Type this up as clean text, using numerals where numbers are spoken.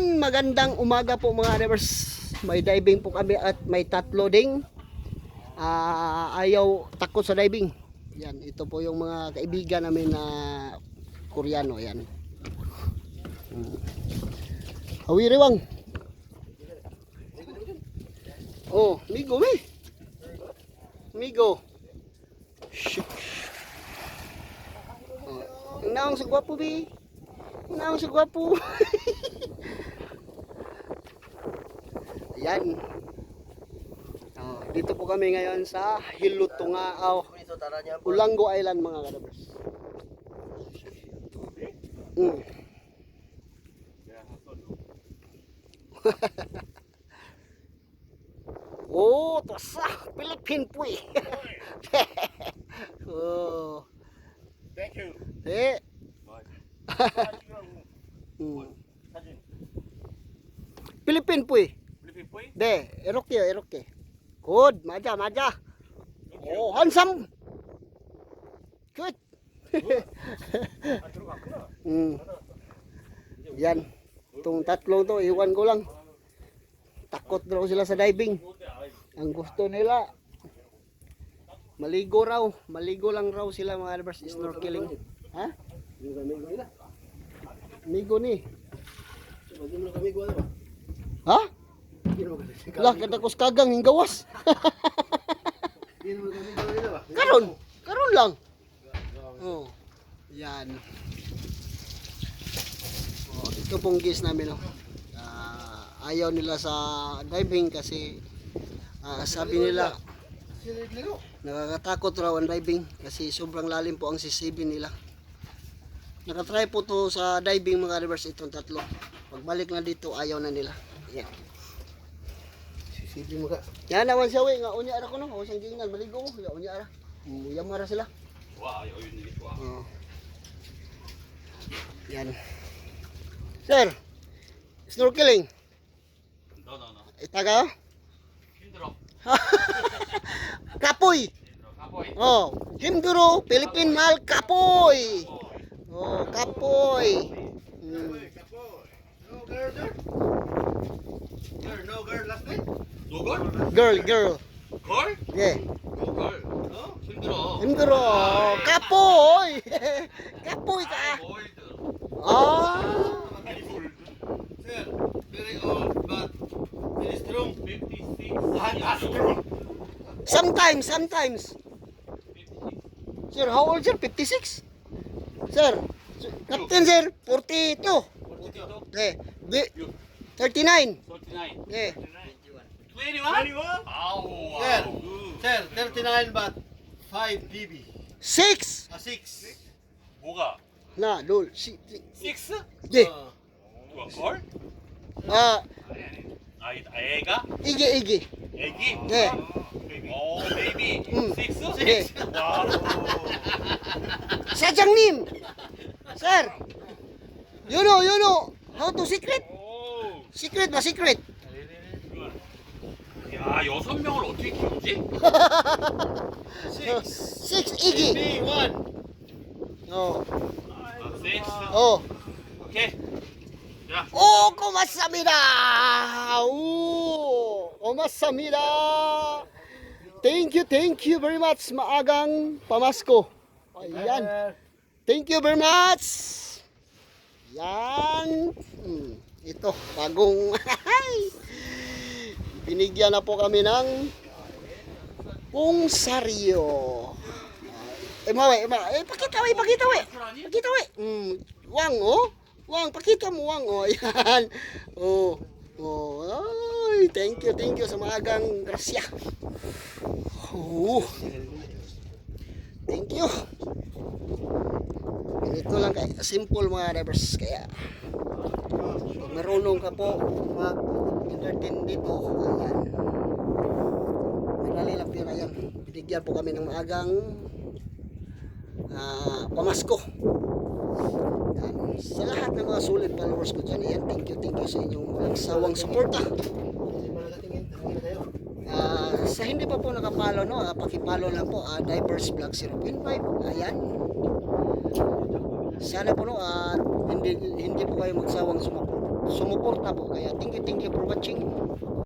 Ayan, magandang umaga po mga drivers. May diving po kami at may tatlo ding ayaw takot sa diving. Yan, ito po yung mga kaibigan namin na Koreano. Yan. Hawiriwang. Oh, migo me. Migo. Shit. Oh, naong sa gwapo bi. Naong sa gwapo. Ayan. Oh, dito po kami ngayon sa Hilutungao, Ulango Island mga kadabers. Oh, tasa Philippine po eh. Oh. Thank you. Eh. Philippine po eh. De, eroke. Good, maja. Oh, handsome. Good. Yan. Itong tatlong to, iwan ko lang. Takot daw sila sa diving. Ang gusto nila, maligo raw. Maligo lang raw sila mga drivers, snorkeling. Ha? Migo ni. Ha? Lah, kada ko kagang hinggawas. Karon lang. Oh. Yan. Oh, ito pong guys namin oh. Ayaw nila sa diving kasi sabi nila nakakatakot raw ang diving kasi sobrang lalim po ang sisibin nila. Nakatry po to sa diving mga rivers itong tatlo. Pagbalik na dito ayaw na nila. Yan. Sisibin mo ka. Yan naman siya we nga unya ara ko no. O siyang gingan maligo mo. Ya unya ara. Yamara sila. Wow, ayaw yun nito. Oh. Yan. Sir. Snorkeling. No. Itaga? 힘들어. Kapoy. Oh, Himduro, Philippine Mal Kapoy. Oh, Kapoy. No girl last night? No girl? Girl. Girl? Yeah. No girl. 힘들어. Himduro, Kapoy. Kapoy ka. Ah. Sir, very old but very strong. 56. Strong. Sometimes. Sir, how old sir? 56? Sir, Captain sir, 42. 42. Eh, 39. 39. Eh, 21? Wow. Sir, 39 but 5 dB. 6. 6. 뭐가? Na, lol. 6? De. 누가 걸? 애가? Igi. 애기? 네. 오, 베이비. 6? 네. 와우. Sadyang님. Sir. You know how to secret? 오. Secret ba secret? 야, 6명을 어떻게 키우지? 6 Igi. B1. Oh. 6? Oh. 오케이. 자. Oh, kumasamida. Oh, kumasamida. Thank you very much. Maagang pamasko. Ayan. Thank you very much. Yan. Ito, bagong binigyan na po kami ng pungsaryo. Pakita we. Wang, oh. Wang, pakita mo, Wang, oh. Ayan. Oh. Ay, thank you sa maagang grasya. Oh. Thank you. Ganito lang simple mga drivers. Kaya pag marunong ka po mag-entertain dito, ayan. Madali lang yun, ayan. Binigyan po kami ng maagang pamasko. Yan. Sa lahat ng mga solid followers ko dyan, ayan. Thank you sa inyong walang sawang suporta. Sa hindi pa po nakapalo, no, pakipalo lang po, Divers Vlog 0.5. Ayan. Sana po no, hindi po kayo magsawang sumuporta po. Kaya thank you for watching.